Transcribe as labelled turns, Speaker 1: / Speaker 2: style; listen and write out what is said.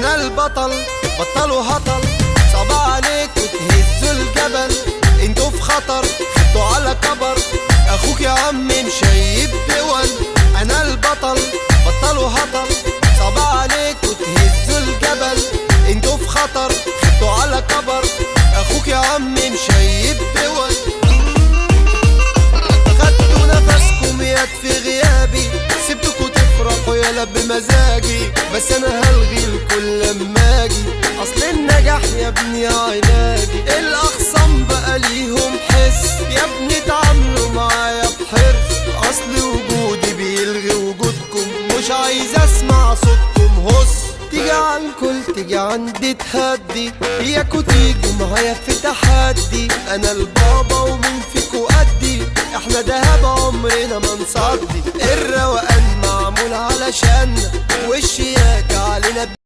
Speaker 1: انا البطل بطلوا هطل، صعب عليكوا تهزوا الجبل، انتوا في خطر خدتوا على كبر، اخوك يا عم مشيب دول. انا البطل بطلوا هطل، صعب عليكوا تهزوا الجبل، انتوا في خطر خدتوا على كبر، اخوك يا عم مشيب دول. خدتوا نفسكم ياد في غيابي، سبتكوا تفرحوا يالا بمزاجي، بس انا هلغي الكل لما اجي، اصل النجاح يا ابني علاجي. الاخصام بقى ليهم حس، يا ابني اتعاملوا معايا بحرص، اصل وجودي بيلغي وجودكم، مش عايز اسمع صوتكم هص. تيجي عالكل تيجي عندي تهدي، اياكوا تيجوا معايا في تحدي، انا البابا ومين فيكوا قدي، احنا دهب عمرنا ما نصدي، الروقان معمول علشان والشياكة علينا.